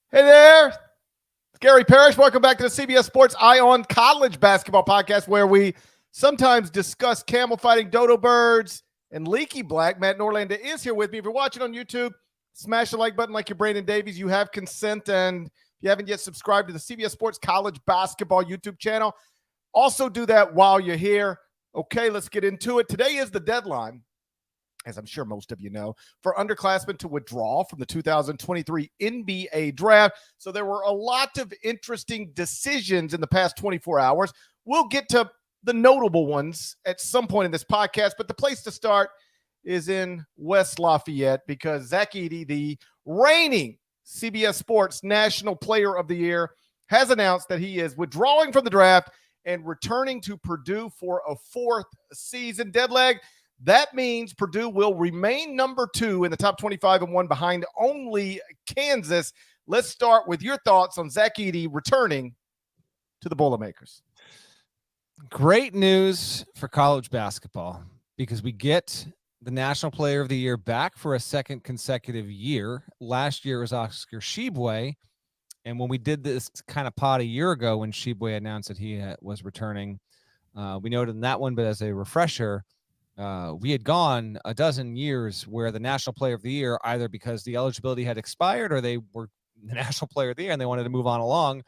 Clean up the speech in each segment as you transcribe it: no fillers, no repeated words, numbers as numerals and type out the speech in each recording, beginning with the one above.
Hey there, it's Gary Parrish. Welcome back to the CBS Sports Eye on College Basketball Podcast, where we sometimes discuss camel fighting, dodo birds, and leaky black. Matt Norlander is here with me. If you're watching on YouTube, smash the like button like you're Brandon Davies. You have consent, and if you haven't yet subscribed to the CBS Sports College Basketball YouTube channel, also do that while you're here. Okay, let's get into it. Today is the deadline, as I'm sure most of you know, for underclassmen to withdraw from the 2023 NBA draft. So there were a lot of interesting decisions in the past 24 hours. We'll get to the notable ones at some point in this podcast, but the place to start is in West Lafayette because Zach Edey, the reigning CBS Sports National Player of the Year, has announced that he is withdrawing from the draft and returning to Purdue for a fourth season. Deadleg. That means Purdue will remain number 2 in the top 25 and 1 behind only Kansas. Let's start with your thoughts on Zach Edey returning to the Boilermakers. Great news for college basketball because we get the National Player of the Year back for a second consecutive year. Last year was Oscar Tshiebwe. And when we did this kind of pod a year ago when Tshiebwe announced that he was returning, we noted in that one, but as a refresher, we had gone a dozen years where the National Player of the Year, either because the eligibility had expired or they were the National Player of the Year and they wanted to move on along,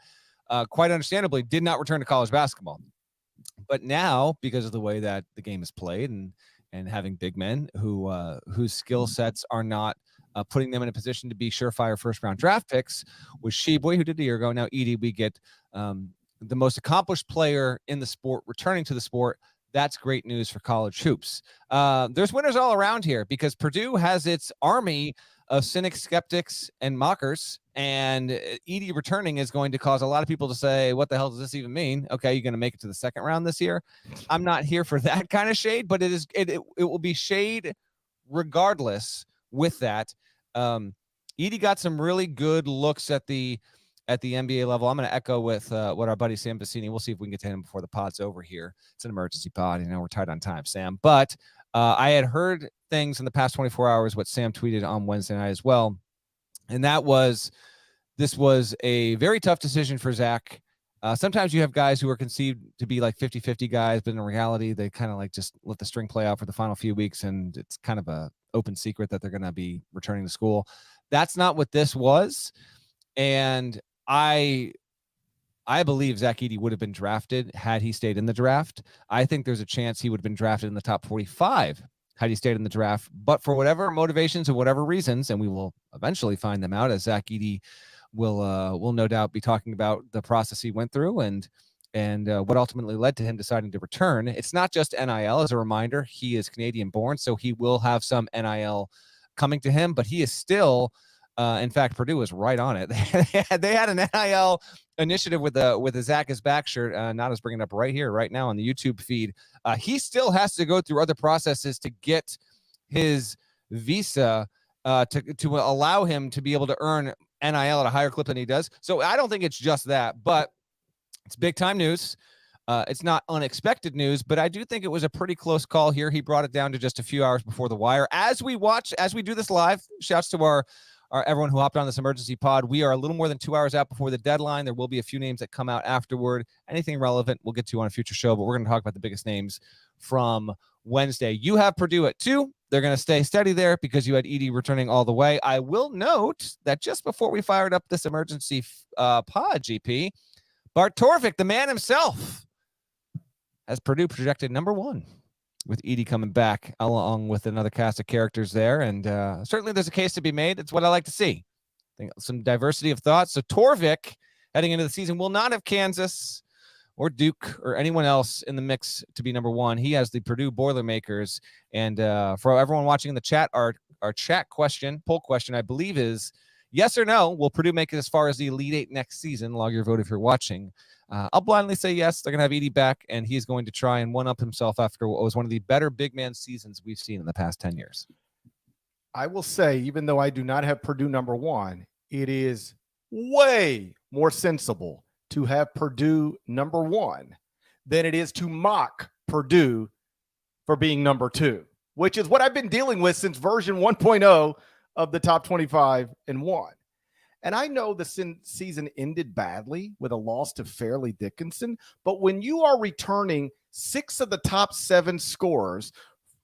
quite understandably, did not return to college basketball. But now, because of the way that the game is played and having big men whose skill sets are not putting them in a position to be surefire first-round draft picks, with Tshiebwe, who did a year ago, now Edey, we get the most accomplished player in the sport returning to the sport. That's great news for college hoops. There's winners all around here because Purdue has its army of cynics, skeptics, and mockers, and Edey returning is going to cause a lot of people to say, what the hell does this even mean? Okay, you're going to make it to the second round this year? I'm not here for that kind of shade, but it will be shade regardless with that. Edey got some really good looks at the NBA level. I'm going to echo with what our buddy Sam Bassini. We'll see if we can get to him before the pod's over here. It's an emergency pod. We're tight on time, Sam. But I had heard things in the past 24 hours, what Sam tweeted on Wednesday night as well. And this was a very tough decision for Zach. Sometimes you have guys who are conceived to be like 50-50 guys, but in reality, they kind of like just let the string play out for the final few weeks. And it's kind of a open secret that they're going to be returning to school. That's not what this was. And I believe Zach Edey would have been drafted had he stayed in the draft. I think there's a chance he would have been drafted in the top 45 had he stayed in the draft. But for whatever motivations and whatever reasons, and we will eventually find them out as Zach Edey will no doubt be talking about the process he went through and what ultimately led to him deciding to return. It's not just NIL. As a reminder, he is Canadian born, so he will have some NIL coming to him, but he is still in fact, Purdue was right on it. They had an NIL initiative with a Zach is back shirt. Nada's bringing it up right here, right now on the YouTube feed. He still has to go through other processes to get his visa to allow him to be able to earn NIL at a higher clip than he does. So I don't think it's just that, but it's big time news. It's not unexpected news, but I do think it was a pretty close call here. He brought it down to just a few hours before the wire. As we do this live, shouts to our everyone who hopped on this emergency pod. We are a little more than 2 hours out before the deadline. There will be a few names that come out afterward. Anything relevant we'll get to on a future show, but we're going to talk about the biggest names from Wednesday. You have Purdue at 2. They're going to stay steady there because you had Edey returning all the way. I will note that just before we fired up this emergency pod, GP, Bart Torvik, the man himself, has Purdue projected number 1. With Edey coming back along with another cast of characters there. And certainly there's a case to be made. It's what I like to see. I think some diversity of thoughts. So Torvik, heading into the season, will not have Kansas or Duke or anyone else in the mix to be number 1. He has the Purdue Boilermakers. And for everyone watching in the chat, our chat poll question, I believe is yes or no, will Purdue make it as far as the Elite Eight next season? Log your vote if you're watching. I'll blindly say yes. They're going to have Edey back, and he's going to try and one-up himself after what was one of the better big man seasons we've seen in the past 10 years. I will say, even though I do not have Purdue number 1, it is way more sensible to have Purdue number 1 than it is to mock Purdue for being number 2, which is what I've been dealing with since version 1.0 of the top 25 and 1. And I know the season ended badly with a loss to Fairleigh Dickinson, but when you are returning 6 of the top 7 scorers,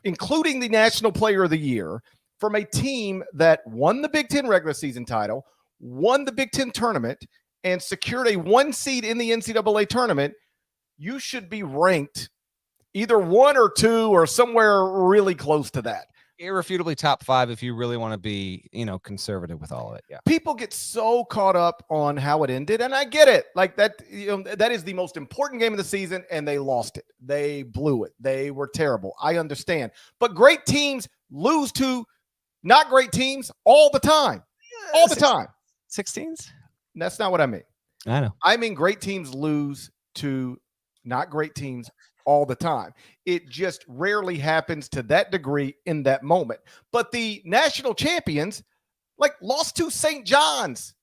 including the National Player of the Year, from a team that won the Big Ten regular season title, won the Big Ten tournament, and secured a 1 seed in the NCAA tournament, you should be ranked either 1 or 2 or somewhere really close to that. Irrefutably top 5 if you really want to be, conservative with all of it. Yeah. People get so caught up on how it ended, and I get it. Like that, that is the most important game of the season, and they lost it. They blew it. They were terrible. I understand. But great teams lose to not great teams all the time. All the time. 16s? That's not what I mean. I know. I mean great teams lose to not great teams all the time. It just rarely happens to that degree in that moment. But the national champions lost to St. John's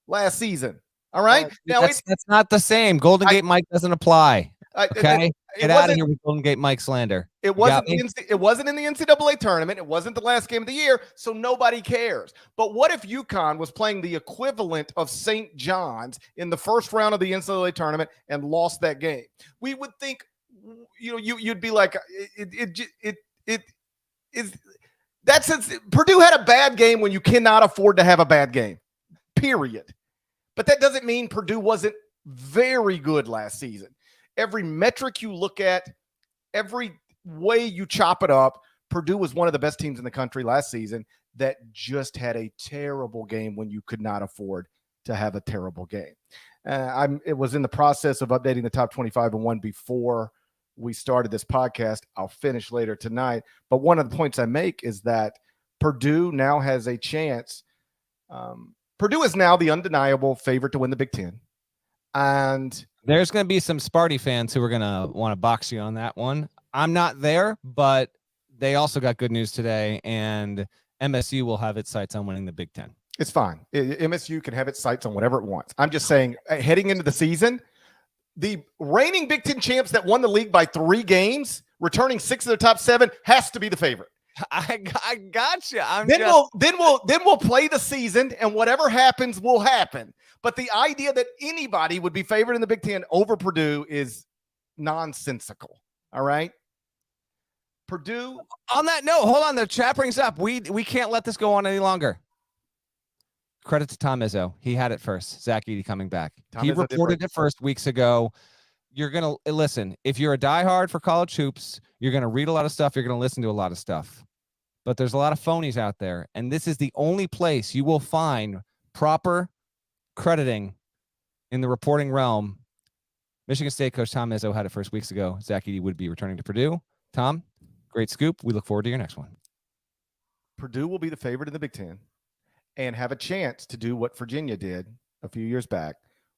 last season. All right. Now that's not the same. Golden Gate Mike doesn't apply. Okay. Get out of here with Golden Gate Mike slander. It wasn't in the NCAA tournament. It wasn't the last game of the year, so nobody cares. But what if UConn was playing the equivalent of St. John's in the first round of the NCAA tournament and lost that game? We would think, you'd be like, Purdue had a bad game when you cannot afford to have a bad game, period. But that doesn't mean Purdue wasn't very good last season. Every metric you look at, every way you chop it up, Purdue was one of the best teams in the country last season that just had a terrible game when you could not afford to have a terrible game. It was in the process of updating the top 25 and 1 before we started this podcast. I'll finish later tonight. But one of the points I make is that Purdue now has a chance. Purdue is now the undeniable favorite to win the Big Ten. And there's going to be some Sparty fans who are going to want to box you on that one. I'm not there, but they also got good news today, and MSU will have its sights on winning the Big Ten. It's fine. MSU can have its sights on whatever it wants. I'm just saying, heading into the season, the reigning Big Ten champs that won the league by 3 games, returning 6 of their top 7, has to be the favorite. I gotcha. We'll play the season, and whatever happens will happen. But the idea that anybody would be favored in the Big Ten over Purdue is nonsensical. All right. Purdue. On that note, hold on. The chat brings up. We can't let this go on any longer. Credit to Tom Izzo. He had it first. Zach Edey coming back. He reported it first weeks ago. You're going to listen. If you're a diehard for college hoops, you're going to read a lot of stuff. You're going to listen to a lot of stuff. But there's a lot of phonies out there. And this is the only place you will find proper crediting in the reporting realm. Michigan State coach Tom Izzo had it first weeks ago. Zach Edey would be returning to Purdue. Tom, great scoop. We look forward to your next one. Purdue will be the favorite in the Big Ten and have a chance to do what Virginia did a few years back,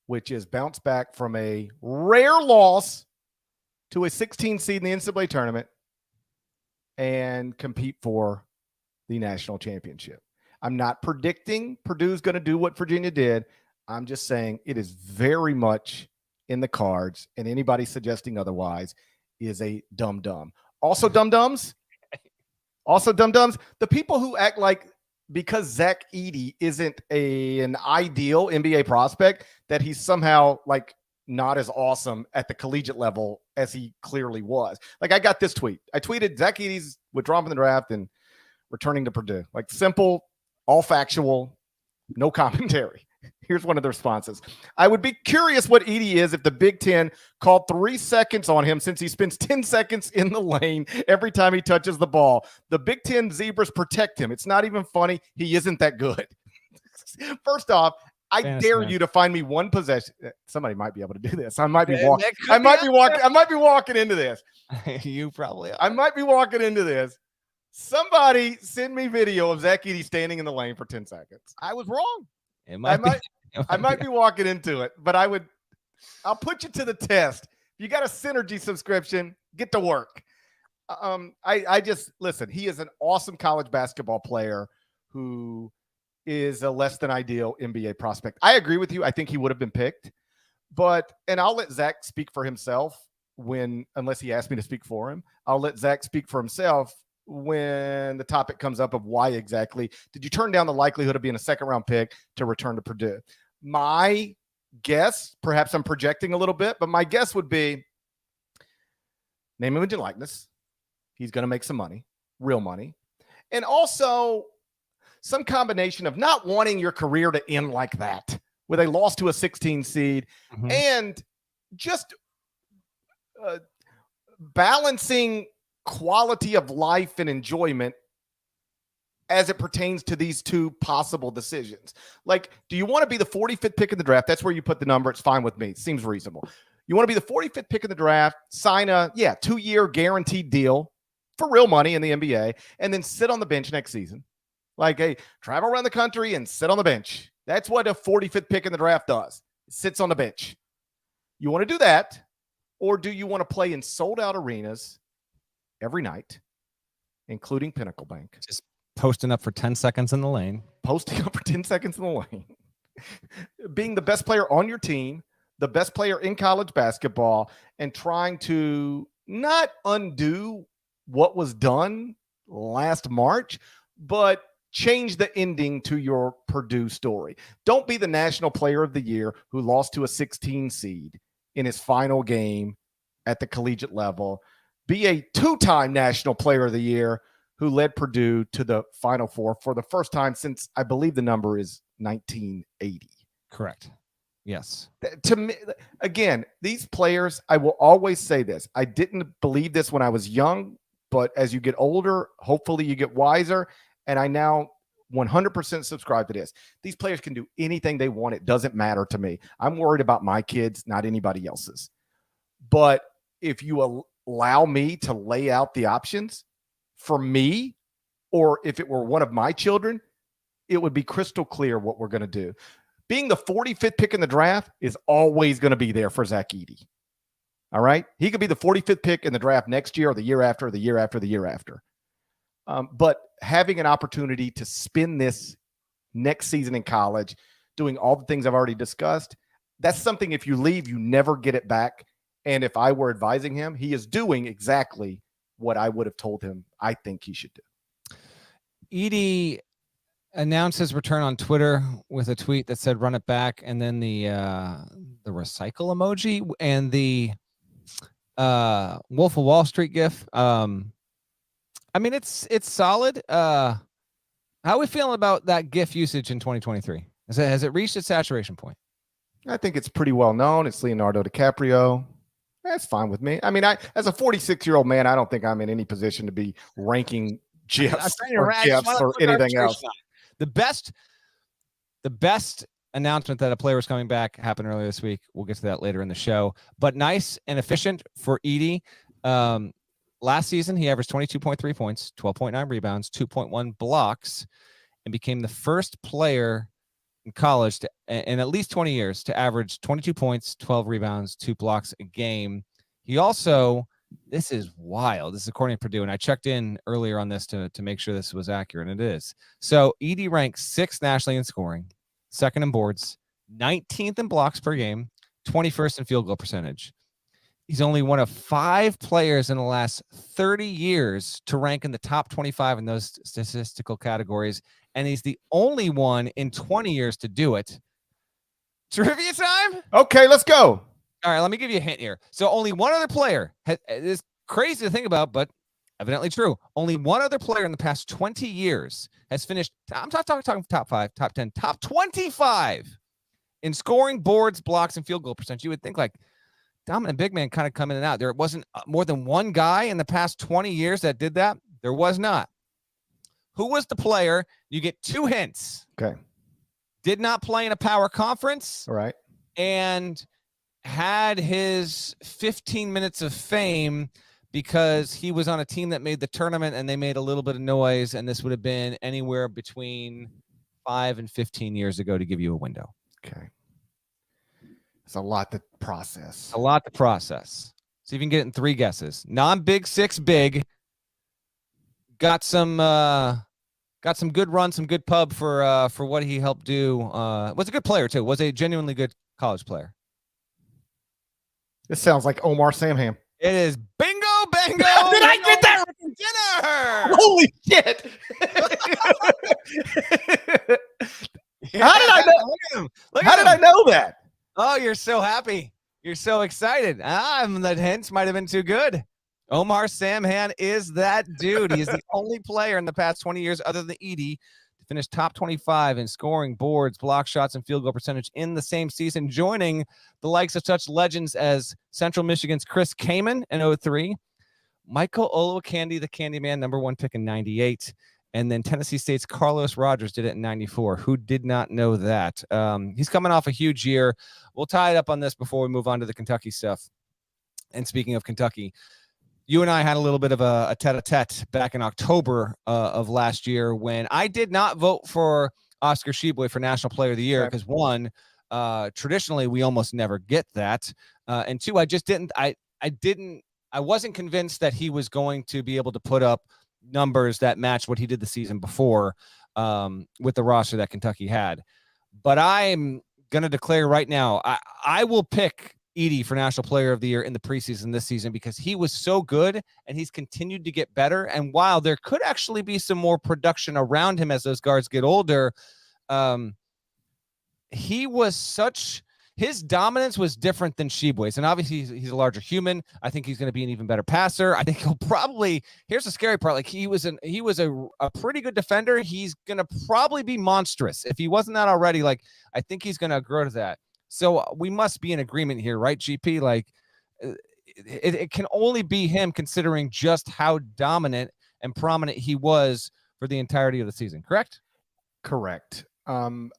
which is bounce back from a rare loss to a 16 seed in the NCAA tournament and compete for the national championship. I'm not predicting Purdue's going to do what Virginia did. I'm just saying it is very much in the cards, and anybody suggesting otherwise is a dum-dum. Also dum-dums, the people who act like because Zach Edey isn't an ideal NBA prospect, that he's somehow not as awesome at the collegiate level as he clearly was. I got this tweet. I tweeted Zach Edey's withdrawing from the draft and returning to Purdue. Simple, all factual, no commentary. Here's one of the responses. I would be curious what Edey is if the Big Ten called 3 seconds on him, since he spends 10 seconds in the lane every time he touches the ball. The Big Ten Zebras protect him. It's not even funny. He isn't that good. First off, I dare you to find me one possession. Somebody might be able to do this. I might be walking into this. You probably are. I might be walking into this. Somebody send me video of Zach Edey standing in the lane for 10 seconds. I was wrong. I might be walking into it, but I'll put you to the test. If you got a Synergy subscription, get to work. I just listen. He is an awesome college basketball player who is a less than ideal NBA prospect. I agree with you. I think he would have been picked, and I'll let Zach speak for himself unless he asked me to speak for him. I'll let Zach speak for himself when the topic comes up of why exactly did you turn down the likelihood of being a second-round pick to return to Purdue. My guess, perhaps I'm projecting a little bit, but my guess would be name, image, and likeness. He's going to make some money, real money. And also some combination of not wanting your career to end like that, where they lost to a 16 seed, and just balancing quality of life and enjoyment as it pertains to these two possible decisions. Like, do you want to be the 45th pick in the draft? That's where you put the number. It's fine with me. It seems reasonable. You want to be the 45th pick in the draft, sign a 2-year guaranteed deal for real money in the NBA, and then sit on the bench next season. Like, hey, travel around the country and sit on the bench. That's what a 45th pick in the draft does. It sits on the bench. You want to do that, or do you want to play in sold-out arenas every night, including Pinnacle Bank? Just posting up for 10 seconds in the lane. Posting up for 10 seconds in the lane. Being the best player on your team, the best player in college basketball, and trying to not undo what was done last March, but change the ending to your Purdue story. Don't be the National Player of the Year who lost to a 16 seed in his final game at the collegiate level. Be a 2-time National Player of the Year who led Purdue to the Final Four for the first time since, I believe the number is 1980. Correct. Yes. To me, again, these players, I will always say this. I didn't believe this when I was young, but as you get older, hopefully you get wiser. And I now 100% subscribe to this. These players can do anything they want. It doesn't matter to me. I'm worried about my kids, not anybody else's. But if you allow me to lay out the options for me, or if it were one of my children, it would be crystal clear what we're going to do. Being the 45th pick in the draft is always going to be there for Zach Edey. All right? He could be the 45th pick in the draft next year or the year after, or the year after, the year after. But having an opportunity to spend this next season in college, doing all the things I've already discussed, that's something if you leave, you never get it back. And if I were advising him, he is doing exactly what I would have told him I think he should do. Edey announced his return on Twitter with a tweet that said "run it back," and then the recycle emoji and the Wolf of Wall Street gif. I mean, it's solid. How are we feeling about that gif usage in 2023? Has it reached its saturation point? I think it's pretty well known. It's Leonardo DiCaprio. That's fine with me. I mean, as a 46-year-old man, I don't think I'm in any position to be ranking gifs or anything else. The best announcement that a player was coming back happened earlier this week. We'll get to that later in the show. But nice and efficient for Edey. Last season, he averaged 22.3 points, 12.9 rebounds, 2.1 blocks, and became the first player in college in at least 20 years to average 22 points, 12 rebounds, 2 blocks a game. He also, this is wild. This is according to Purdue, and I checked in earlier on this to make sure this was accurate, and it is. So Edey ranks 6th nationally in scoring, 2nd in boards, 19th in blocks per game, 21st in field goal percentage. He's only one of 5 players in the last 30 years to rank in the top 25 in those statistical categories, and he's the only one in 20 years to do it. Trivia time? Okay, let's go. All right, let me give you a hint here. So only one other player, it's crazy to think about, but evidently true. Only one other player in the past 20 years has finished, I'm not talking top 5, top 10, top 25 in scoring, boards, blocks, and field goal percentage. You would think like dominant big man kind of come in and out. There wasn't more than one guy in the past 20 years that did that. There was not. Who was the player? You get 2 hints. Okay. Did not play in a power conference. All right. And had his 15 minutes of fame because he was on a team that made the tournament and they made a little bit of noise. And this would have been anywhere between 5 and 15 years ago to give you a window. Okay. It's a lot to process. A lot to process. So you can get it in 3 guesses. Non-big, 6 big. Got some good run, some good pub for what he helped do. Was a good player too. Was a genuinely good college player. This sounds like Omar Samham. It is bingo, bango. Did I get that? dinner. Holy shit! How did I know? Look at him. Look How at did him. I know that? Oh, you're so happy. You're so excited. The hints might have been too good. Omar Samhan is that dude. He is the only player in the past 20 years other than Edey to finish top 25 in scoring, boards, block shots, and field goal percentage in the same season, joining the likes of such legends as Central Michigan's Chris Kaman in 03, Michael Olowokandi, the Candyman, #1 pick in 98, and then Tennessee State's Carlos Rogers did it in 94. Who did not know that? He's coming off a huge year. We'll tie it up on this before we move on to the Kentucky stuff. And speaking of Kentucky, you and I had a little bit of a tete-a-tete back in October of last year when I did not vote for Oscar Tshiebwe for National Player of the Year because, one, traditionally we almost never get that, and two, I wasn't convinced that he was going to be able to put up numbers that matched what he did the season before with the roster that Kentucky had. But I'm going to declare right now, I will pick Edey for National Player of the Year in the preseason this season because he was so good and he's continued to get better. And while there could actually be some more production around him as those guards get older, his dominance was different than Tshiebwe's. And obviously he's a larger human. I think he's going to be an even better passer. I think he'll probably, here's the scary part. Like he was a pretty good defender. He's going to probably be monstrous. If he wasn't that already, like, I think he's going to grow to that. So we must be in agreement here, right, GP? Like it can only be him considering just how dominant and prominent he was for the entirety of the season. Correct? Correct. I'll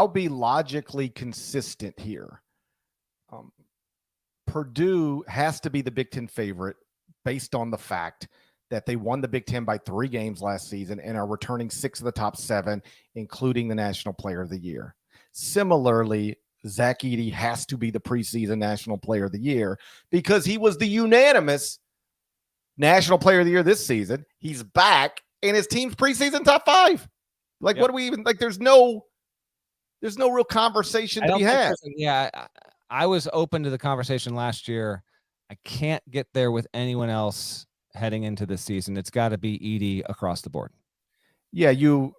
be logically consistent here. Purdue has to be the Big Ten favorite based on the fact that they won the Big Ten by 3 games last season and are returning 6 of the top 7, including the National Player of the Year. Similarly, Zach Edey has to be the preseason National Player of the Year because he was the unanimous National Player of the Year this season. He's back and his team's preseason top 5. Like, What do we even like? There's no real conversation to be had. Yeah, I was open to the conversation last year. I can't get there with anyone else heading into this season. It's got to be Edey across the board. Yeah, you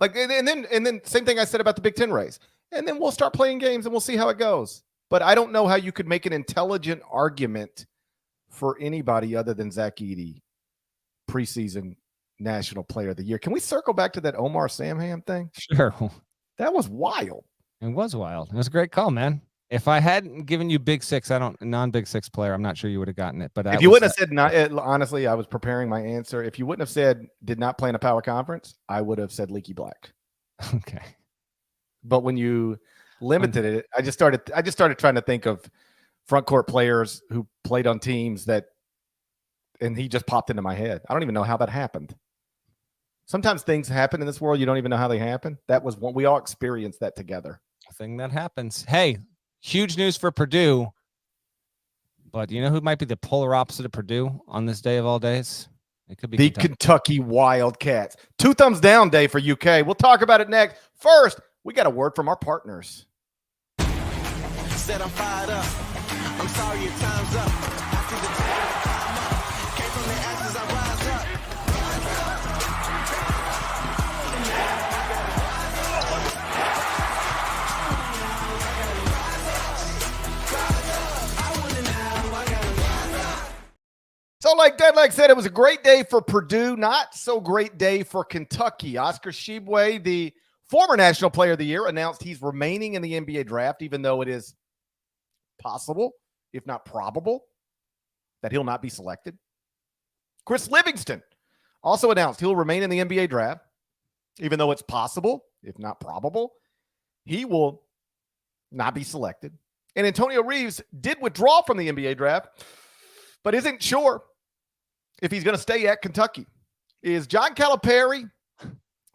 like, and then same thing I said about the Big Ten race. And then we'll start playing games and we'll see how it goes. But I don't know how you could make an intelligent argument for anybody other than Zach Edey preseason National Player of the Year. Can we circle back to that Omar Samhan thing? Sure. That was wild. It was wild. It was a great call, man. If I hadn't given you Big Six, non-Big Six player, I'm not sure you would have gotten it. But if you wouldn't have said not, honestly, I was preparing my answer. If you wouldn't have said did not play in a power conference, I would have said Leaky Black. Okay. But when you limited it, I just started trying to think of front court players who played on teams and he just popped into my head. I don't even know how that happened. Sometimes things happen in this world. You don't even know how they happen. That was one. We all experienced that together. A thing that happens. Hey, huge news for Purdue. But you know who might be the polar opposite of Purdue on this day of all days? It could be the Kentucky Wildcats. 2 thumbs down day for UK. We'll talk about it next. First, we got a word from our partners. Said I'm fired up. I'm sorry your time's up. I see the time climb up. Came from the ashes, I rise up. So like Deadleg said, it was a great day for Purdue, not so great day for Kentucky. Oscar Tshiebwe, the former National Player of the Year, announced he's remaining in the NBA draft, even though it is possible, if not probable, that he'll not be selected. Chris Livingston also announced he'll remain in the NBA draft, even though it's possible, if not probable, he will not be selected. And Antonio Reeves did withdraw from the NBA draft, but isn't sure if he's going to stay at Kentucky. Is John Calipari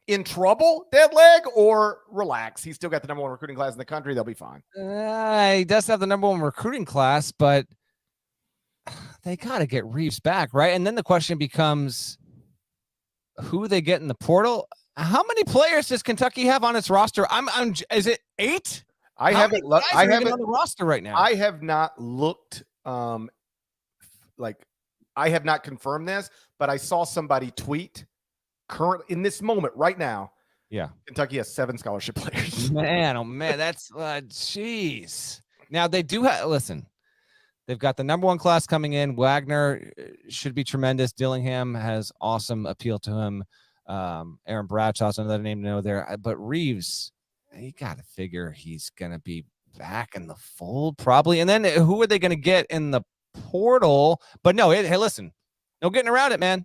in trouble, dead leg, or relax? He's still got the #1 recruiting class in the country. They'll be fine. He does have the #1 recruiting class, but they got to get Reeves back, right? And then the question becomes who they get in the portal. How many players does Kentucky have on its roster? Is it 8? I haven't looked. I haven't on the roster right now. I have not looked. I have not confirmed this, but I saw somebody tweet current in this moment right now. Yeah. Kentucky has 7 scholarship players. Man, oh man, that's jeez. Now they do have, listen, they've got the number 1 class coming in. Wagner should be tremendous. Dillingham has awesome appeal to him. Aaron Bradshaw's another name to know there. But Reeves, you got to figure he's going to be back in the fold probably. And then who are they going to get in the portal? But no, hey, listen, no getting around it, man.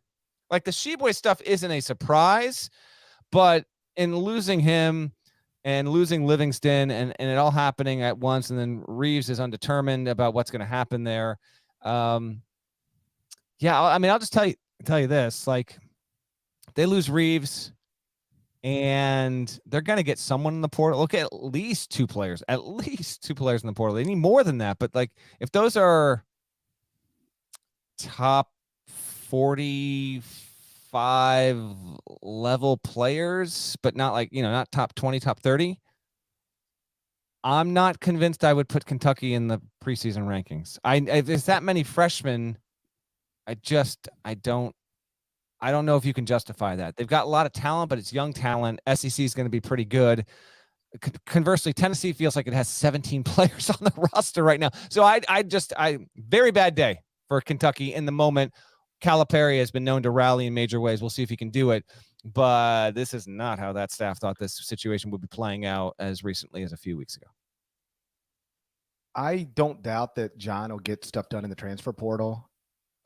Like the Tshiebwe stuff isn't a surprise, but in losing him and losing Livingston and it all happening at once, and then Reeves is undetermined about what's going to happen there. Yeah, I mean, I'll just tell you this, like they lose Reeves and they're going to get someone in the portal. Look, at least 2 players in the portal. They need more than that. But like, if those are top 45 level players, but not like, not top 20, top 30, I'm not convinced I would put Kentucky in the preseason rankings. If there's that many freshmen, I don't know if you can justify that. They've got a lot of talent, but it's young talent. SEC is going to be pretty good. Conversely, Tennessee feels like it has 17 players on the roster right now. So I very bad day for Kentucky in the moment. Calipari has been known to rally in major ways. We'll see if he can do it, but this is not how that staff thought this situation would be playing out as recently as a few weeks ago. I don't doubt that John will get stuff done in the transfer portal,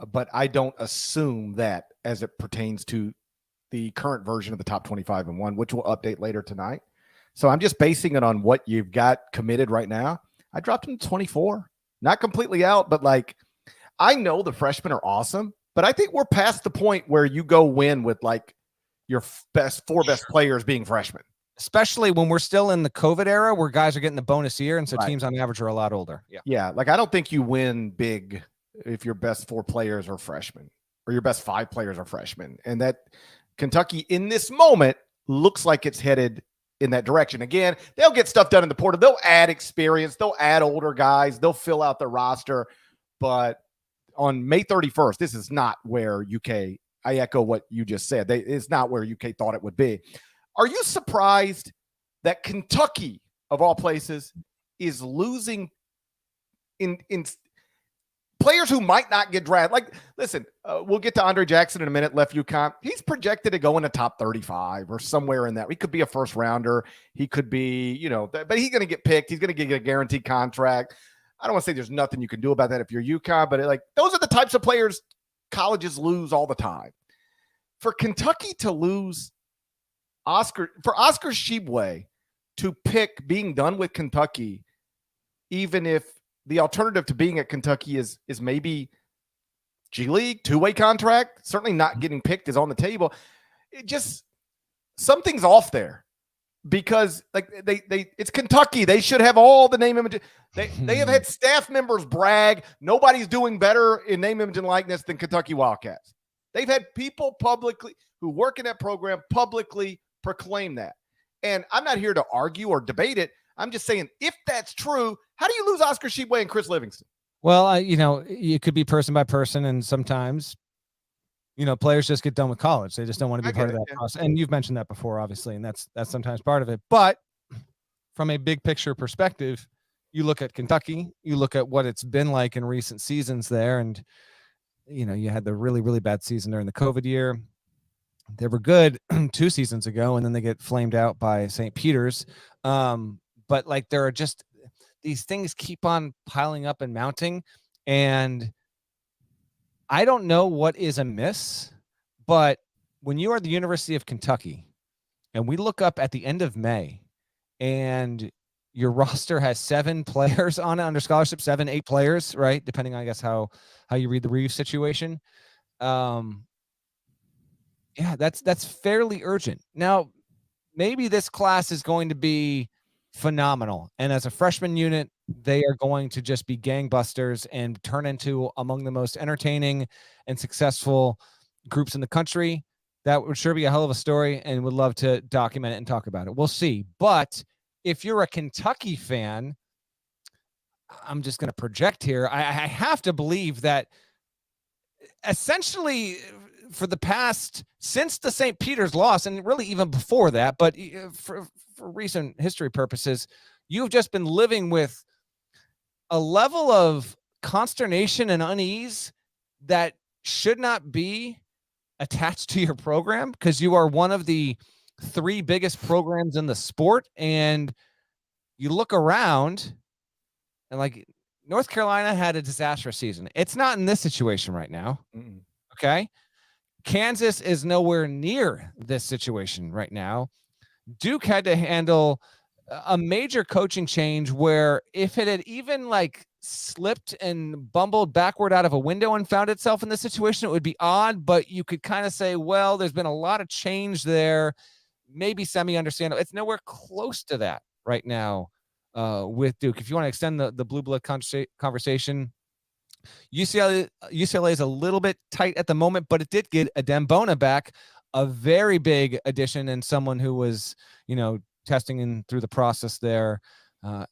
but I don't assume that as it pertains to the current version of the top 25 and 1, which we'll update later tonight. So I'm just basing it on what you've got committed right now. I dropped him to 24, not completely out, but like, I know the freshmen are awesome, but I think we're past the point where you go win with like your 4 best players being freshmen. Especially when we're still in the COVID era where guys are getting the bonus year. And so teams on average are a lot older. Yeah. Yeah. Like, I don't think you win big if your best 4 players are freshmen or your best 5 players are freshmen. And that Kentucky in this moment looks like it's headed in that direction. Again, they'll get stuff done in the portal. They'll add experience. They'll add older guys. They'll fill out the roster. But on May 31st, this is not where UK, I echo what you just said. It's not where UK thought it would be. Are you surprised that Kentucky, of all places, is losing in players who might not get drafted? Like, listen, we'll get to Andre Jackson in a minute, left UConn. He's projected to go in the top 35 or somewhere in that. He could be a first rounder. He could be, but he's going to get picked. He's going to get a guaranteed contract. I don't want to say there's nothing you can do about that if you're UConn, but those are the types of players colleges lose all the time. For Kentucky to lose Oscar Tshiebwe to pick being done with Kentucky, even if the alternative to being at Kentucky is maybe G League, 2-way contract, certainly not getting picked is on the table. It just, something's off there. Because like it's Kentucky, they should have all the name, image. They have had staff members brag nobody's doing better in name, image, and likeness than Kentucky Wildcats. They've had people publicly who work in that program publicly proclaim that. And I'm not here to argue or debate it. I'm just saying, if that's true, how do you lose Oscar Tshiebwe and Chris Livingston? Well, it could be person by person, and sometimes players just get done with college. They just don't want to be part of that process. And you've mentioned that before, obviously, and that's sometimes part of it. But from a big picture perspective, you look at Kentucky, you look at what it's been like in recent seasons there, and you had the really, really bad season during the COVID year. They were good 2 seasons ago, and then they get flamed out by St. Peter's. But like, there are just these things keep on piling up and mounting, and I don't know what is amiss, but when you are the University of Kentucky and we look up at the end of May and your roster has 7 players on it under scholarship, 7, 8 players, right? Depending on, I guess, how you read the Reeves situation. Yeah, that's fairly urgent. Now, maybe this class is going to be phenomenal. And as a freshman unit, they are going to just be gangbusters and turn into among the most entertaining and successful groups in the country. That would sure be a hell of a story, and would love to document it and talk about it. We'll see. But if you're a Kentucky fan, I'm just going to project here. I have to believe that essentially for the past, since the St. Peter's loss, and really even before that, but for recent history purposes, you've just been living with a level of consternation and unease that should not be attached to your program, because you are one of the 3 biggest programs in the sport. And you look around and like North Carolina had a disastrous season. It's not in this situation right now. Okay. Kansas is nowhere near this situation right now. Duke had to handle a major coaching change where if it had even like slipped and bumbled backward out of a window and found itself in this situation, it would be odd, but you could kind of say, well, there's been a lot of change there. Maybe semi-understandable. It's nowhere close to that right now with Duke. If you want to extend the blue blood conversation, UCLA is a little bit tight at the moment, but it did get a Dembona back, a very big addition, and someone who was, testing in through the process there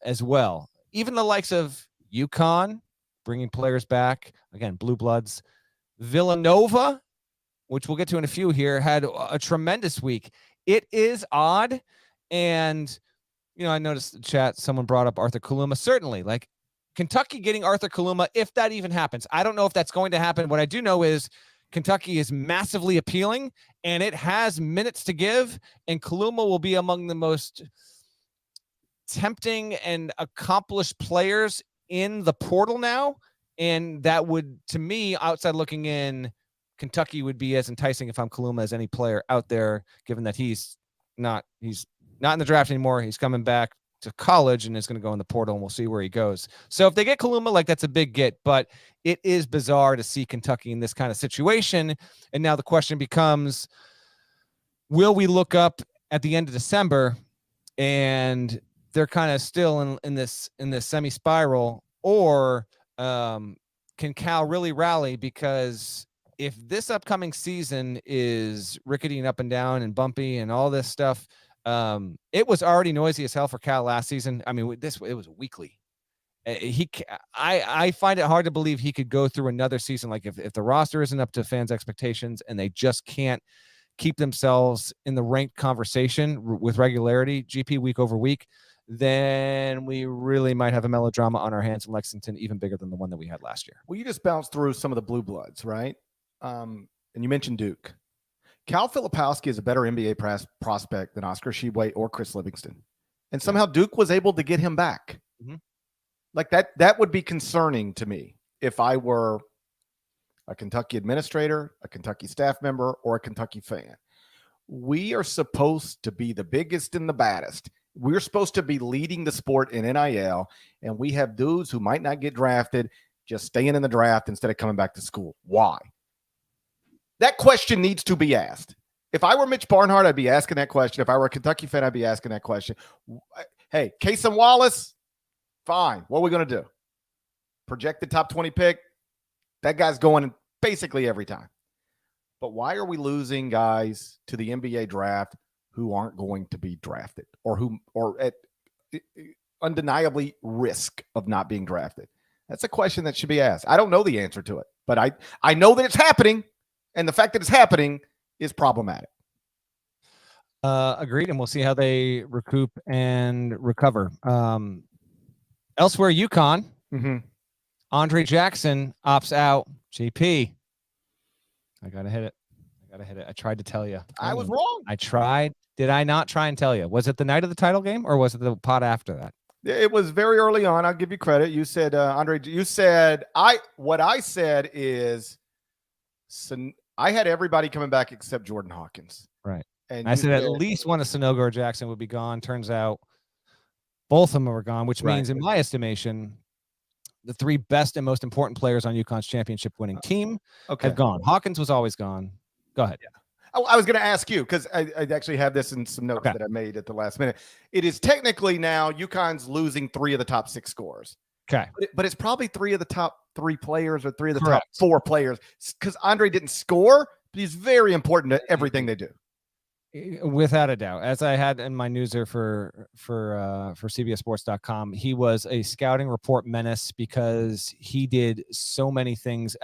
as well. Even the likes of UConn bringing players back, again, blue bloods. Villanova, which we'll get to in a few here, had a tremendous week. It is odd. And, I noticed the chat, someone brought up Arthur Kaluma. Certainly, like Kentucky getting Arthur Kaluma, if that even happens. I don't know if that's going to happen. What I do know is Kentucky is massively appealing, and it has minutes to give, and Kaluma will be among the most tempting and accomplished players in the portal now. And that would, to me, outside looking in, Kentucky would be as enticing if I'm Kaluma as any player out there, given that he's not in the draft anymore. He's coming back to college and is going to go in the portal, and we'll see where he goes. So if they get Kaluma, like, that's a big get, but it is bizarre to see Kentucky in this kind of situation. And now the question becomes, will we look up at the end of December and they're kind of still in this semi spiral, or can Cal really rally? Because if this upcoming season is rickety and up and down and bumpy and all this stuff, it was already noisy as hell for Cal last season. I mean, it was weekly. I find it hard to believe he could go through another season. Like if the roster isn't up to fans' expectations and they just can't keep themselves in the ranked conversation with regularity, GP week over week, then we really might have a melodrama on our hands in Lexington, even bigger than the one that we had last year. Well, you just bounced through some of the blue bloods, right? And you mentioned Duke. Cal Filipowski is a better NBA prospect than Oscar Tshiebwe or Chris Livingston. And somehow Duke was able to get him back. Mm-hmm. Like that would be concerning to me if I were a Kentucky administrator, a Kentucky staff member, or a Kentucky fan. We are supposed to be the biggest and the baddest. We're supposed to be leading the sport in NIL, and we have dudes who might not get drafted just staying in the draft instead of coming back to school. Why? That question needs to be asked. If I were Mitch Barnhart, I'd be asking that question. If I were a Kentucky fan, I'd be asking that question. Hey, Cason Wallace, fine. What are we going to do? Projected top 20 pick? That guy's going basically every time. But why are we losing guys to the NBA draft who aren't going to be drafted or at undeniably risk of not being drafted? That's a question that should be asked. I don't know the answer to it, but I know that it's happening. And the fact that it's happening is problematic. Agreed. And we'll see how they recoup and recover. Elsewhere, UConn, Andre Jackson opts out. GP. I got to hit it. I tried to tell you. I was wrong. I tried. Did I not try and tell you? Was it the night of the title game or was it the pod after that? It was very early on. I'll give you credit. You said, Andre, what I said is, I had everybody coming back except Jordan Hawkins. Right. And I said at least one of Sanogo or Jackson would be gone. Turns out both of them were gone, which means, in my estimation, the 3 best and most important players on UConn's championship winning team have gone. Hawkins was always gone. Go ahead. Yeah. I was going to ask you, because I actually have this in some notes that I made at the last minute. It is technically now UConn's losing 3 of the top 6 scorers. Okay. But it's probably 3 of the top 3 players or 3 of the top 4 players, because Andre didn't score, but he's very important to everything they do. Without a doubt. As I had in my newser for CBSSports.com, he was a scouting report menace because he did so many things.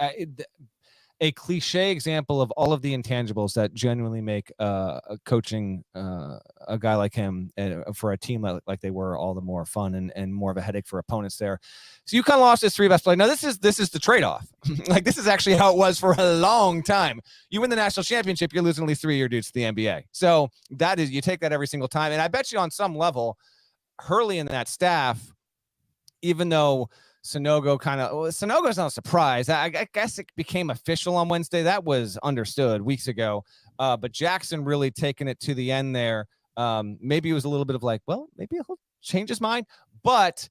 a cliche example of all of the intangibles that genuinely make coaching a guy like him for a team like they were all the more fun and more of a headache for opponents there. So UConn lost his 3 best players. Now this is the trade-off. Like, this is actually how it was for a long time. You win the national championship, you're losing at least 3 of your dudes to the NBA. So that is, you take that every single time. And I bet you on some level, Hurley and that staff, even though Sanogo's not a surprise. I guess it became official on Wednesday. That was understood weeks ago. But Jackson really taking it to the end there. Maybe it was a little bit of like, well, maybe he'll change his mind. But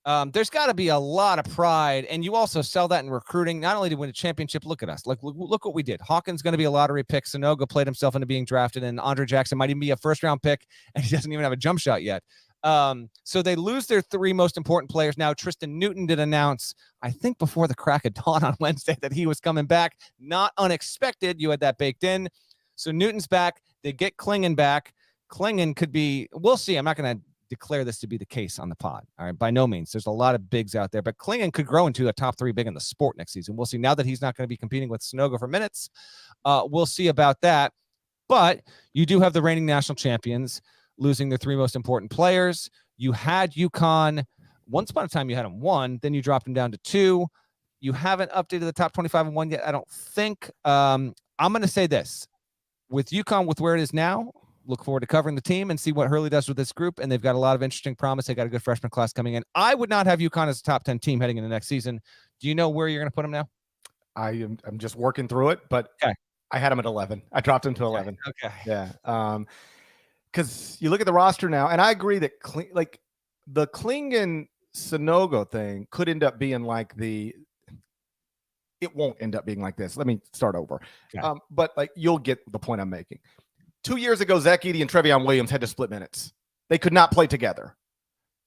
there's got to be a lot of pride. And you also sell that in recruiting. Not only to win a championship, look at us. Like, look what we did. Hawkins going to be a lottery pick. Sanogo played himself into being drafted. And Andre Jackson might even be a first-round pick. And he doesn't even have a jump shot yet. So they lose their 3 most important players. Now, Tristan Newton did announce, I think before the crack of dawn on Wednesday, that he was coming back. Not unexpected. You had that baked in. So Newton's back. They get Klingon back. Klingon could be, we'll see. I'm not going to declare this to be the case on the pod. All right. By no means. There's a lot of bigs out there, but Klingon could grow into a top 3 big in the sport next season. We'll see. Now that he's not going to be competing with Sanogo for minutes, we'll see about that. But you do have the reigning national champions losing their 3 most important players. You had UConn. Once upon a time, you had them 1. Then you dropped them down to 2. You haven't updated the top 25 and 1 yet, I don't think. I'm going to say this. With UConn, with where it is now, look forward to covering the team and see what Hurley does with this group. And they've got a lot of interesting promise. They got a good freshman class coming in. I would not have UConn as a top 10 team heading into next season. Do you know where you're going to put them now? I'm just working through it, but okay. I had them at 11. I dropped them to 11. Okay. Yeah. Because you look at the roster now, and I agree that the Klingon Sanogo thing could end up being like it won't end up being like this. Let me start over. Okay. But like, you'll get the point I'm making. 2 years ago, Zach Edey and Trevion Williams had to split minutes. They could not play together.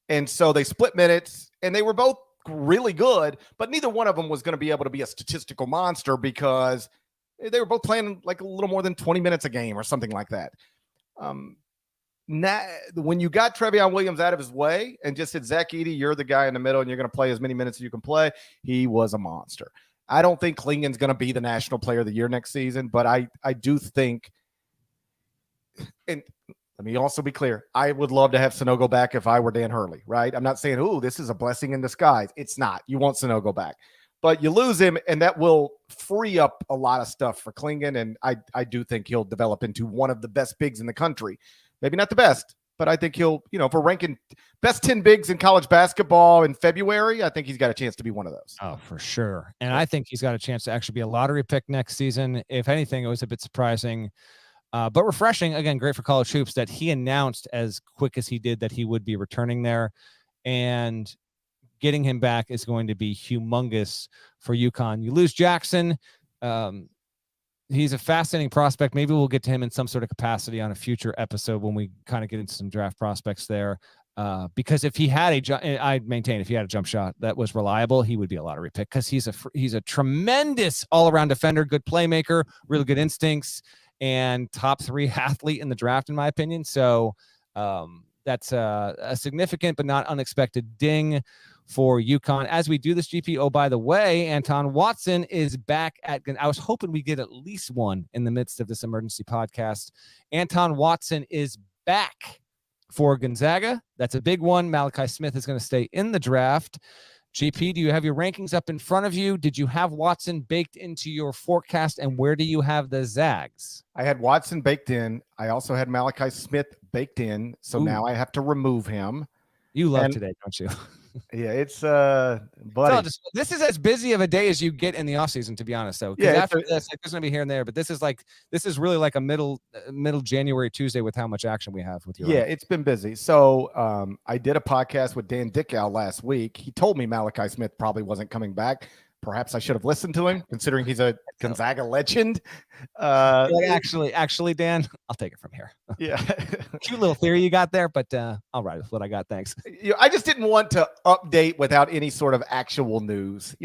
And so they split minutes, and they were both really good, but neither one of them was going to be able to be a statistical monster because they were both playing like a little more than 20 minutes a game or something like that. Now, when you got Trevion Williams out of his way and just said, Zach Edey, you're the guy in the middle and you're going to play as many minutes as you can play, he was a monster. I don't think Klingon's going to be the national player of the year next season, but I do think, and let me also be clear, I would love to have Sanogo back if I were Dan Hurley, right? I'm not saying, oh, this is a blessing in disguise. It's not. You want Sanogo back. But you lose him, and that will free up a lot of stuff for Klingon, and I do think he'll develop into one of the best bigs in the country. Maybe not the best, but I think he'll, if we're ranking best 10 bigs in college basketball in February, I think he's got a chance to be one of those. Oh, for sure. And I think he's got a chance to actually be a lottery pick next season. If anything, it was a bit surprising, but refreshing. Again, great for college hoops that he announced as quick as he did that he would be returning there. And getting him back is going to be humongous for UConn. You lose Jackson. He's a fascinating prospect. Maybe we'll get to him in some sort of capacity on a future episode when we kind of get into some draft prospects there. Because if he had I'd maintain if he had a jump shot that was reliable, he would be a lottery pick because he's a tremendous all-around defender, good playmaker, really good instincts, and top 3 athlete in the draft, in my opinion. So that's a significant but not unexpected ding for UConn. As we do this, GP, oh, by the way, Anton Watson is back at, I was hoping we get at least one in the midst of this emergency podcast. Anton Watson is back for Gonzaga. That's a big one. Malachi Smith is going to stay in the draft. GP, do you have your rankings up in front of you? Did you have Watson baked into your forecast, and where do you have the Zags? I had Watson baked in. I also had Malachi Smith baked in, so now I have to remove him. You love today, don't you? Yeah, it's buddy. So this is as busy of a day as you get in the offseason, to be honest. So yeah, after this, there's gonna be here and there, but this is really like a middle January Tuesday with how much action we have with you. Yeah, it's been busy. So I did a podcast with Dan Dickow last week. He told me Malachi Smith probably wasn't coming back. Perhaps I should have listened to him, considering he's a Gonzaga legend. Actually, Dan, I'll take it from here. Yeah. Cute little theory you got there, but I'll ride with what I got. Thanks. I just didn't want to update without any sort of actual news.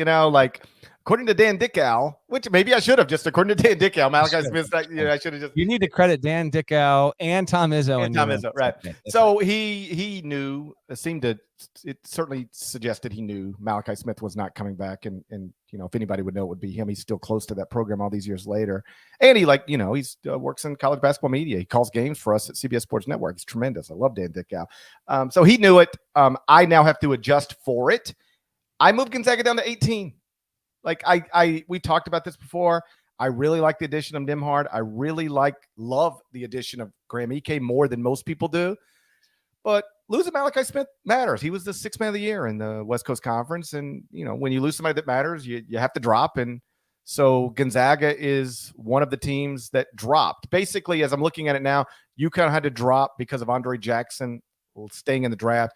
according to Dan Dickow, which maybe I should have just according to Dan Dickow, Malachi Smith. I should have just. You need to credit Dan Dickow and Tom Izzo. And Tom Izzo, right? So he knew. It certainly suggested he knew Malachi Smith was not coming back, and if anybody would know, it would be him. He's still close to that program all these years later, and he he's works in college basketball media. He calls games for us at CBS Sports Network. It's tremendous. I love Dan Dickow. So he knew it. I now have to adjust for it. I moved Gonzaga down to 18. We talked about this before. I really like the addition of Nembhard. I really love the addition of Graham Ike more than most people do. But losing Malachi Smith matters. He was the sixth man of the year in the West Coast Conference. And, when you lose somebody that matters, you have to drop. And so Gonzaga is one of the teams that dropped. Basically, as I'm looking at it now, UConn had to drop because of Andre Jackson staying in the draft.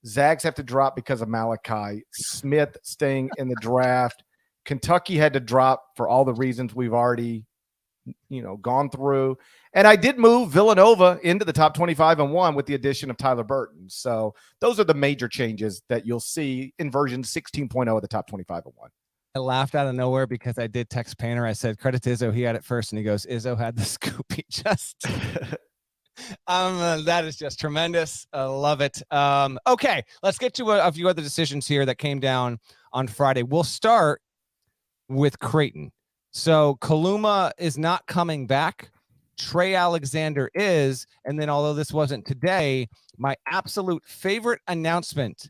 Zags have to drop because of Malachi Smith staying in the draft. Kentucky had to drop for all the reasons we've already, gone through. And I did move Villanova into the top 25-1 with the addition of Tyler Burton. So those are the major changes that you'll see in version 16.0 of the top 25-1. I laughed out of nowhere because I did text Painter. I said, credit to Izzo. He had it first. And he goes, Izzo had the scoop. He just, that is just tremendous. I love it. Okay, let's get to a few other decisions here that came down on Friday. We'll start with Creighton. So Kaluma is not coming back. Trey Alexander is. And then although this wasn't today, my absolute favorite announcement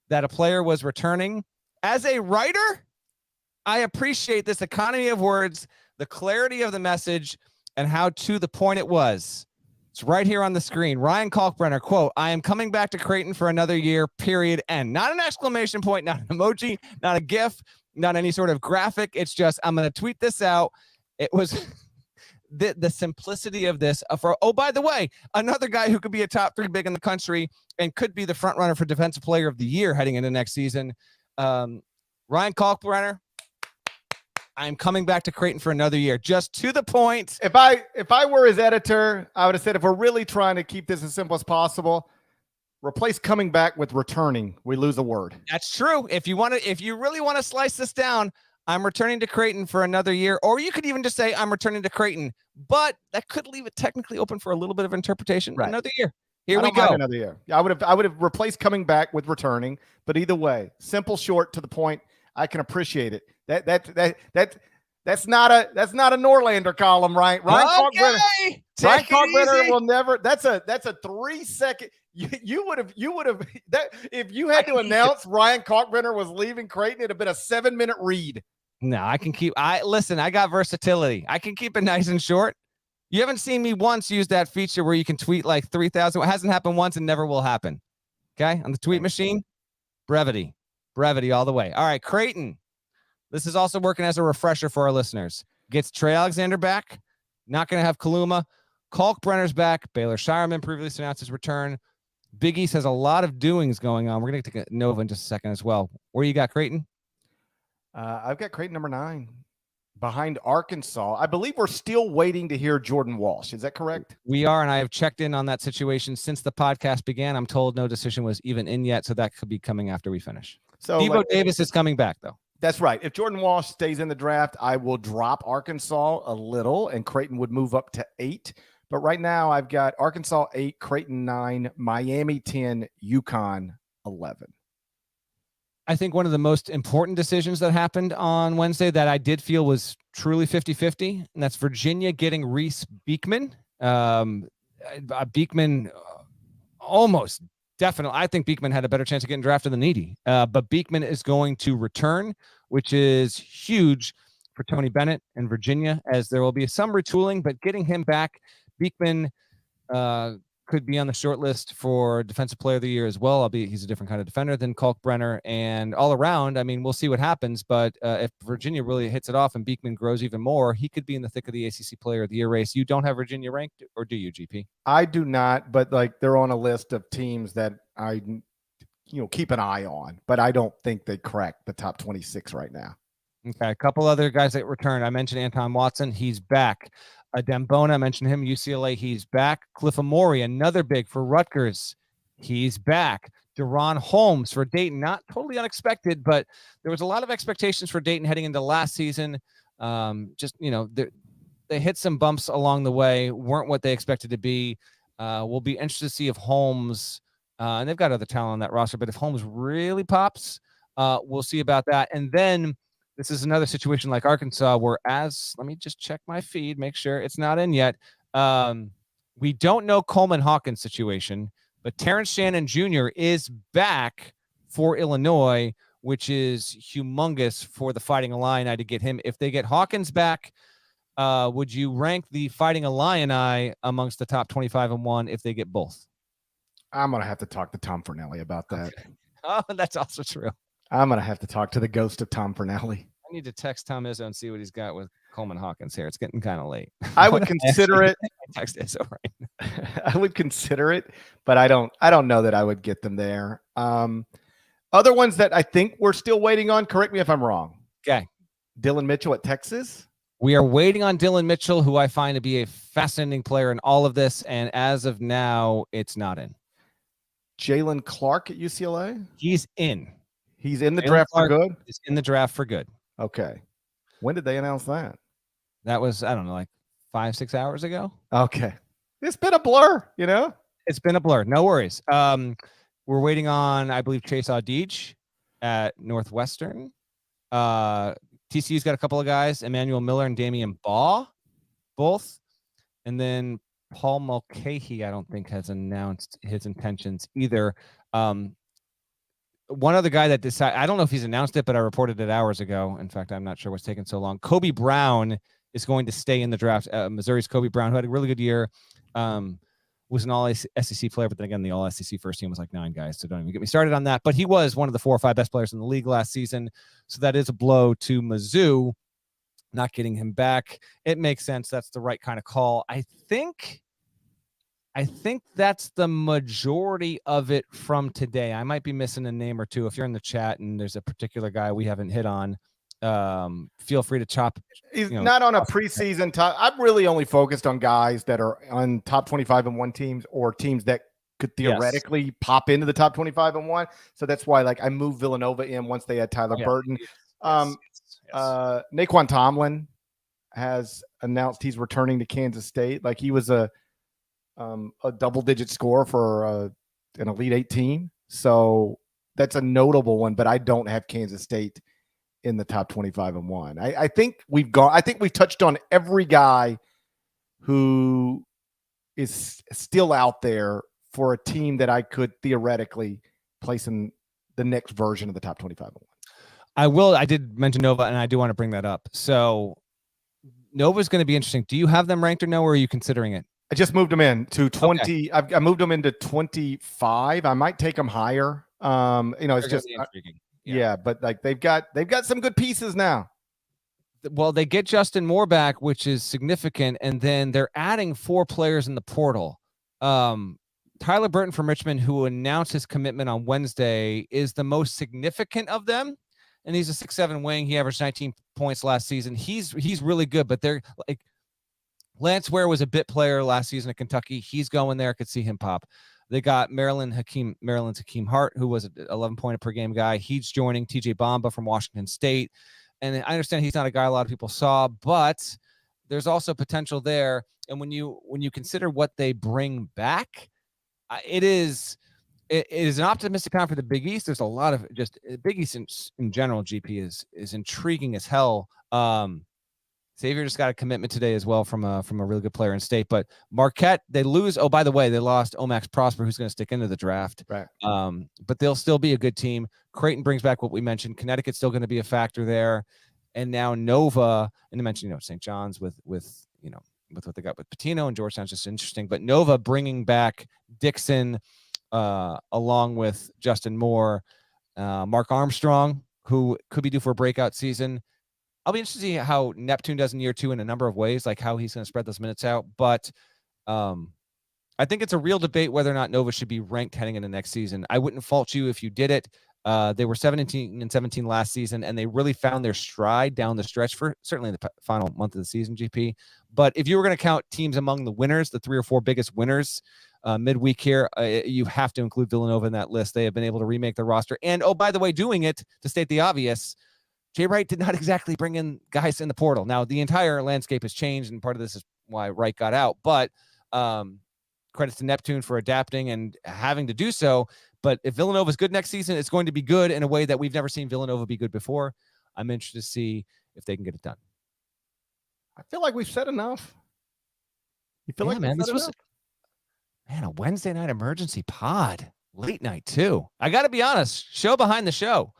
that a player was returning. As a writer, I appreciate this economy of words, the clarity of the message, and how to the point it was. It's right here on the screen. Ryan Kalkbrenner, quote, I am coming back to Creighton for another year, period, end. Not an exclamation point, not an emoji, not a GIF, not any sort of graphic. It's just, I'm going to tweet this out. It was the simplicity of this. By the way, another guy who could be a top 3 big in the country and could be the front runner for Defensive Player of the Year heading into next season. Ryan Kalkbrenner, I'm coming back to Creighton for another year. Just to the point. If I were his editor, I would have said, if we're really trying to keep this as simple as possible, replace coming back with returning. We lose a word. That's true. If you really want to slice this down, I'm returning to Creighton for another year, or you could even just say I'm returning to Creighton, but that could leave it technically open for a little bit of interpretation. Right. Another year. Here we go. Another year. I would have replaced coming back with returning, but either way, simple, short, to the point. I can appreciate it. That's not a Norlander column, right? Ryan Kalkbrenner will never. That's a 3-second. You would have that if you had to announce Ryan Kalkbrenner was leaving Creighton, it'd have been a 7-minute read. No, I can keep. I got versatility. I can keep it nice and short. You haven't seen me once use that feature where you can tweet like 3,000. It hasn't happened once and never will happen. Okay, on the tweet machine, brevity all the way. All right, Creighton. This is also working as a refresher for our listeners. Gets Trey Alexander back. Not going to have Kaluma. Kalkbrenner's back. Baylor Shireman previously announced his return. Big East has a lot of doings going on. We're going to take a Nova in just a second as well. Where you got Creighton? I've got Creighton number 9 behind Arkansas. I believe we're still waiting to hear Jordan Walsh. Is that correct? We are, and I have checked in on that situation since the podcast began. I'm told no decision was even in yet, so that could be coming after we finish. So Devo Davis is coming back, though. That's right. If Jordan Walsh stays in the draft, I will drop Arkansas a little, and Creighton would move up to 8. But right now, I've got Arkansas 8, Creighton 9, Miami 10, UConn 11. I think one of the most important decisions that happened on Wednesday that I did feel was truly 50-50, and that's Virginia getting Reese Beekman. Beekman almost definitely. I think Beekman had a better chance of getting drafted than Edey. But Beekman is going to return, which is huge for Tony Bennett and Virginia, as there will be some retooling, but getting him back, Beekman could be on the short list for Defensive Player of the Year as well, albeit he's a different kind of defender than Kalkbrenner. And all around, I mean, we'll see what happens. But if Virginia really hits it off and Beekman grows even more, he could be in the thick of the ACC Player of the Year race. You don't have Virginia ranked, or do you, GP? I do not, but they're on a list of teams that I keep an eye on, but I don't think they crack the top 26 right now. Okay, a couple other guys that returned. I mentioned Anton Watson. He's back. Dembona, I mentioned him, UCLA. He's back. Cliff Amori, another big for Rutgers. He's back. Deron Holmes for Dayton. Not totally unexpected, but there was a lot of expectations for Dayton heading into last season. Just, they hit some bumps along the way, weren't what they expected to be. We'll be interested to see if Holmes, and they've got other talent on that roster, but if Holmes really pops, we'll see about that. And then this is another situation like Arkansas where let me just check my feed, make sure it's not in yet. We don't know Coleman Hawkins' situation, but Terrence Shannon Jr. is back for Illinois, which is humongous for the Fighting Illini to get him. If they get Hawkins back, would you rank the Fighting Illini amongst the top 25-1 if they get both? I'm going to have to talk to Tom Fornelli about that. Okay. Oh, that's also true. I'm going to have to talk to the ghost of Tom Fornelli. I need to text Tom Izzo and see what he's got with Coleman Hawkins here. It's getting kind of late. I would consider it. Text Izzo right. I would consider it, but I don't know that I would get them there. Other ones that I think we're still waiting on, correct me if I'm wrong. Okay. Dylan Mitchell at Texas. We are waiting on Dylan Mitchell, who I find to be a fascinating player in all of this. And as of now, it's not in. Jalen Clark at UCLA. He's in. He's in the draft for good? He's in the draft for good. Okay. When did they announce that? That was, I don't know, like 5-6 hours ago. Okay. It's been a blur, It's been a blur. No worries. We're waiting on, I believe, Chase Audich at Northwestern. TCU's got a couple of guys, Emmanuel Miller and Damian Baugh, both. And then Paul Mulcahy, I don't think, has announced his intentions either. One other guy that decided, I don't know if he's announced it, but I reported it hours ago. In fact, I'm not sure what's taking so long. Kobe Brown is going to stay in the draft. Missouri's Kobe Brown, who had a really good year, was an all-SEC player, but then again, the all-SEC first team was like 9 guys, so don't even get me started on that. But he was one of the 4 or 5 best players in the league last season, so that is a blow to Mizzou, not getting him back. It makes sense. That's the right kind of call. I think that's the majority of it from today. I might be missing a name or two. If you're in the chat and there's a particular guy we haven't hit on, feel free to chop. He's not on a preseason top. I'm really only focused on guys that are on top 25-1 teams or teams that could theoretically pop into the top 25-1. So that's why, I moved Villanova in once they had Tyler Burton. Naquan Tomlin has announced he's returning to Kansas State. He was a double-digit scorer for an Elite 8 team. So that's a notable one, but I don't have Kansas State in the top 25-1. I think we've touched on every guy who is still out there for a team that I could theoretically place in the next version of the top 25-1. I did mention Nova, and I do want to bring that up. So Nova's going to be interesting. Do you have them ranked or no, or are you considering it? I just moved them in to 20. Okay. I moved them into 25. I might take them higher. It's just intriguing. Yeah, but they've got some good pieces now. Well, they get Justin Moore back, which is significant, and then they're adding 4 players in the portal. Tyler Burton from Richmond, who announced his commitment on Wednesday, is the most significant of them, and he's a 6'7" wing. He averaged 19 points last season. He's really good, but they're Lance Ware was a bit player last season at Kentucky. He's going there. I could see him pop. They got Maryland's Hakeem Hart, who was an 11-point per game guy. He's joining TJ Bamba from Washington State. And I understand he's not a guy a lot of people saw, but there's also potential there. And when you consider what they bring back, it is an optimistic time for the Big East. There's a lot of just Big East in general. GP is intriguing as hell. Xavier just got a commitment today as well from a really good player in state. But Marquette, they lose. Oh, by the way, they lost Omax Prosper, who's going to stick into the draft. Right. But they'll still be a good team. Creighton brings back what we mentioned. Connecticut's still going to be a factor there. And now Nova, and I mentioned, St. John's with what they got with Patino and Georgetown's just interesting. But Nova bringing back Dixon along with Justin Moore, Mark Armstrong, who could be due for a breakout season. I'll be interested to see how Neptune does in year 2 in a number of ways, like how he's going to spread those minutes out. But I think it's a real debate whether or not Nova should be ranked heading into next season. I wouldn't fault you if you did it. They were 17-17 last season, and they really found their stride down the stretch for certainly in the final month of the season, GP. But if you were going to count teams among the winners, the 3 or 4 biggest winners midweek here. You have to include Villanova in that list. They have been able to remake the roster. And, oh, by the way, doing it, to state the obvious, Jay Wright did not exactly bring in guys in the portal. Now, the entire landscape has changed, and part of this is why Wright got out. But credits to Neptune for adapting and having to do so. But if Villanova is good next season, it's going to be good in a way that we've never seen Villanova be good before. I'm interested to see if they can get it done. I feel like we've said enough. You feel like man, this was a Wednesday night emergency pod, late night too. I got to be honest, show behind the show.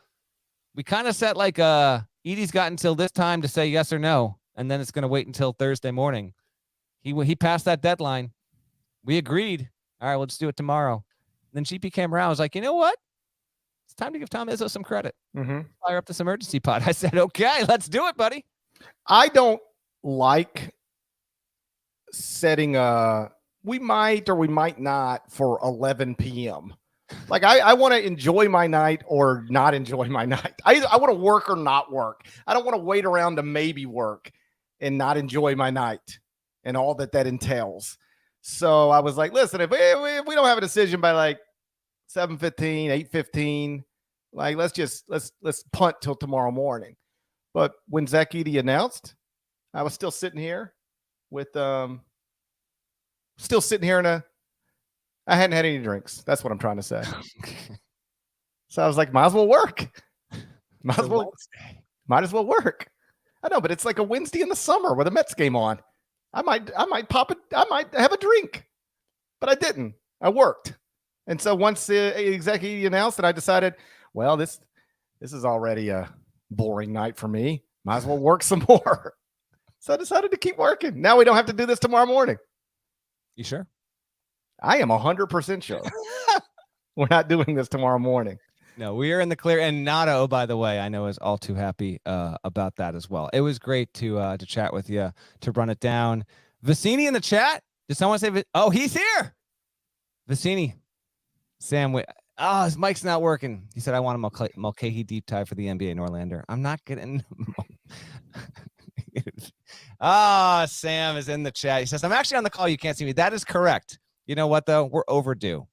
We kind of set like Edey's got until this time to say yes or no, and then it's going to wait until Thursday morning. He passed that deadline. We agreed. All right, we'll just do it tomorrow. And then GP came around. I was like, you know what? It's time to give Tom Izzo some credit. Fire up this emergency pod. I said, okay, let's do it, buddy. I don't like setting we might or we might not for 11 p.m. Like I want to enjoy my night or not enjoy my night. I want to work or not work. I don't want to wait around to maybe work and not enjoy my night and all that entails. So I was like, listen, if we don't have a decision by like 7:15, 8:15, like let's punt till tomorrow morning. But when Zach Edey announced, I was still sitting here with I hadn't had any drinks. That's what I'm trying to say. So I was like, might as well work. Might as well work. I know, but it's like a Wednesday in the summer with a Mets game on. I might pop it. I might have a drink, but I didn't. I worked. And so once Zach Edey announced it, I decided, well, this is already a boring night for me. Might as well work some more. So I decided to keep working. Now we don't have to do this tomorrow morning. You sure? I am 100% sure. We're not doing this tomorrow morning. No, we are in the clear. And Nada, oh, by the way, I know is all too happy about that as well. It was great to chat with you, to run it down. Vicini in the chat. Did someone say, oh, he's here? Vicini. Sam, his mic's not working. He said, I want a Mulcahy deep dive for the NBA in Orlando. I'm not getting. Sam is in the chat. He says, I'm actually on the call. You can't see me. That is correct. You know what, though? We're overdue.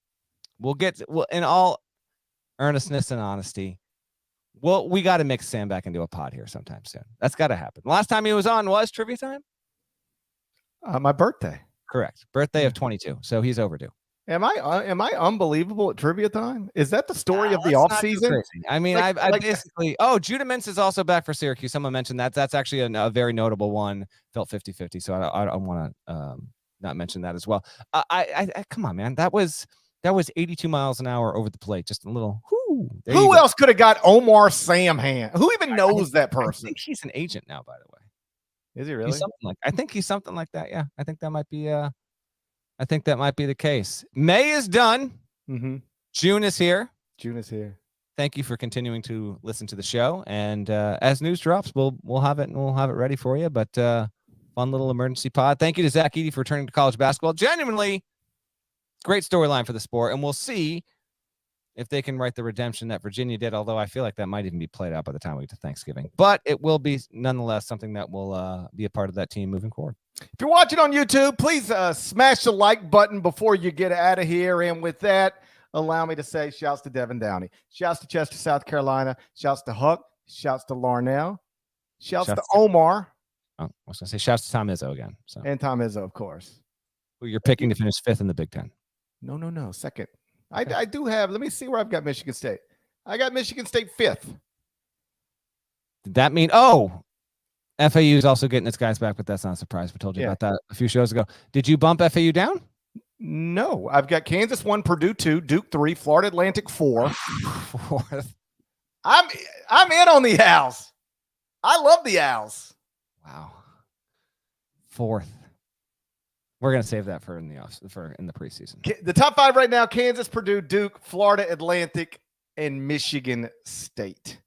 We'll in all earnestness and honesty, we got to mix Sam back into a pod here sometime soon. That's got to happen. Last time he was on was trivia time? My birthday. Correct. Birthday of 22. So he's overdue. Am I unbelievable at trivia time? Is that the story of the offseason? I mean, I basically, Judah Mintz is also back for Syracuse. Someone mentioned that. That's actually a very notable one. Felt 50-50. So I don't want to not mention that as well. I come on, man. That was 82 miles an hour over the plate. Just a little. Who else could have got Omar Samhan? Who even knows that person? I think he's an agent now, by the way. Is he really? I think he's something like that. Yeah, I think that might be. I think that might be the case. May is done. Mm-hmm. June is here. Thank you for continuing to listen to the show. And as news drops, we'll have it and we'll have it ready for you. But fun little emergency pod. Thank you to Zach Edey for returning to college basketball. Genuinely great storyline for the sport. And we'll see if they can write the redemption that Virginia did, although I feel like that might even be played out by the time we get to Thanksgiving. But it will be nonetheless something that will be a part of that team moving forward. If you're watching on YouTube, please smash the like button before you get out of here. And with that, allow me to say shouts to Devin Downey. Shouts to Chester, South Carolina. Shouts to Huck. Shouts to Larnell. Shouts to Omar. Oh, I was going to say shouts to Tom Izzo again. So. And Tom Izzo, of course. Who you're picking to finish 5th in the Big Ten. No. Second. I do have, let me see where I've got Michigan State. I got Michigan State 5th. Did that mean, FAU is also getting its guys back, but that's not a surprise. We told you about that a few shows ago. Did you bump FAU down? No. I've got Kansas 1, Purdue 2, Duke 3, Florida Atlantic 4. I'm in on the Owls. I love the Owls. Wow. 4th. We're going to save that for in the preseason. The top 5 right now: Kansas, Purdue, Duke, Florida Atlantic, and Michigan State.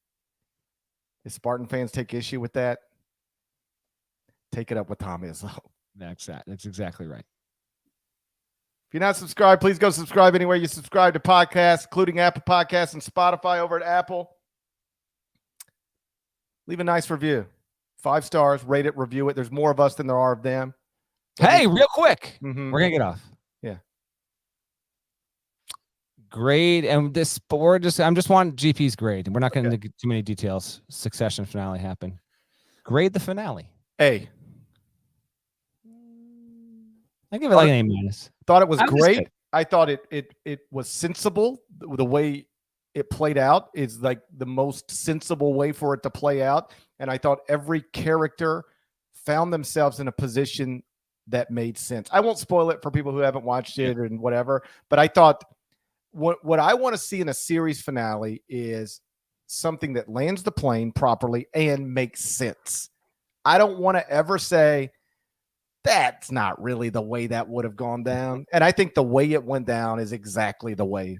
If Spartan fans take issue with that, take it up with Tom Izzo. That's exactly right. If you're not subscribed, please go subscribe anywhere you subscribe to podcasts, including Apple Podcasts and Spotify. Over at Apple, leave a nice review. 5 stars, rate it, review it. There's more of us than there are of them. Hey, real quick. Mm-hmm. We're going to get off. Yeah. grade, and this, but I'm just wanting GP's grade. We're not going to Okay. get too many details. Succession finale happened. Grade the finale. A. I give it like an A-. Thought it was I was great. good. I thought it was sensible. The way it played out is like the most sensible way for it to play out. And I thought every character found themselves in a position that made sense. I won't spoil it for people who haven't watched it and whatever, but I thought what I want to see in a series finale is something that lands the plane properly and makes sense. I don't want to ever say that's not really the way that would have gone down. And I think the way it went down is exactly the way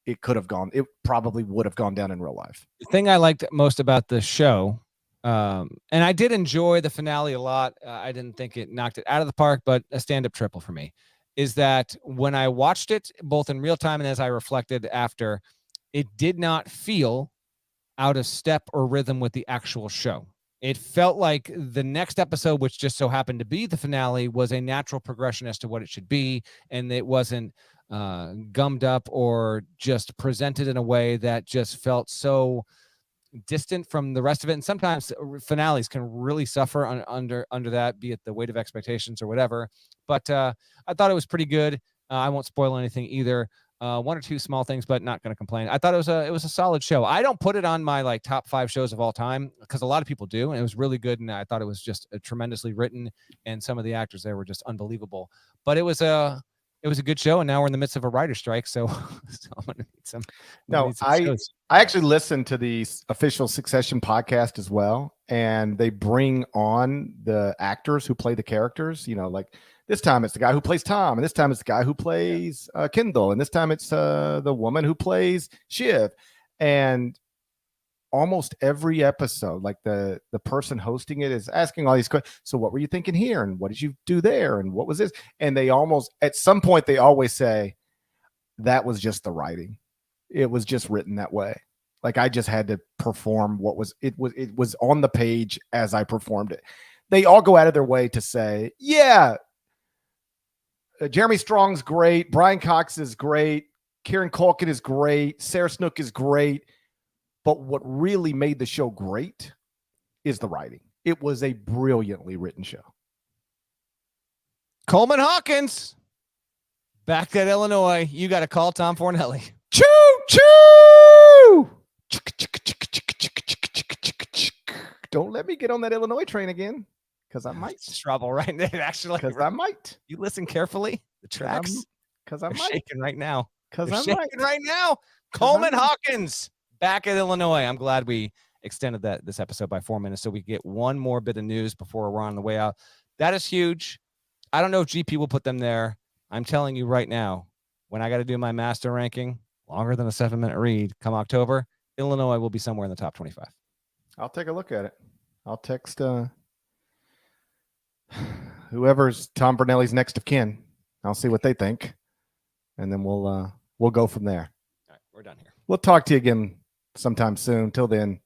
it could have gone. It probably would have gone down in real life. The thing I liked most about the show, and I did enjoy the finale a lot. I didn't think it knocked it out of the park, but a stand-up triple for me, is that when I watched it, both in real time and as I reflected after, it did not feel out of step or rhythm with the actual show. It felt like the next episode, which just so happened to be the finale, was a natural progression as to what it should be, and it wasn't gummed up or just presented in a way that just felt so distant from the rest of it. And sometimes finales can really suffer under that, be it the weight of expectations or whatever. But I thought it was pretty good. I won't spoil anything either. One or two small things, but not going to complain. I thought it was a solid show. I don't put it on my like top 5 shows of all time because a lot of people do, and it was really good. And I thought it was just tremendously written, and some of the actors there were just unbelievable. But it was a good show, and now we're in the midst of a writer's strike, so I'm gonna need some. I actually listened to the official Succession podcast as well, and they bring on the actors who play the characters. You know, like this time it's the guy who plays Tom, and this time it's the guy who plays Kendall, and this time it's the woman who plays Shiv. And almost every episode, like the person hosting it is asking all these questions. So what were you thinking here? And what did you do there? And what was this? And they almost, at some point, they always say, that was just the writing. It was just written that way. Like I just had to perform it was on the page as I performed it. They all go out of their way to say, yeah, Jeremy Strong's great. Brian Cox is great. Kieran Culkin is great. Sarah Snook is great. But what really made the show great is the writing. It was a brilliantly written show. Coleman Hawkins, back at Illinois. You got to call Tom Fornelli. Choo choo! Don't let me get on that Illinois train again, because I might. Trouble, right? Actually, because I might. You listen carefully. The tracks, because I'm shaking right now. Because I'm shaking right now. Coleman Hawkins. Back at Illinois. I'm glad we extended this episode by 4 minutes so we get one more bit of news before we're on the way out. That is huge. I don't know if GP will put them there. I'm telling you right now, when I got to do my master ranking, longer than a 7-minute read, come October, Illinois will be somewhere in the top 25. I'll take a look at it. I'll text whoever's Tom Fornelli's next of kin. I'll see what they think, and then we'll go from there. All right, we're done here. We'll talk to you again sometime soon. Till then,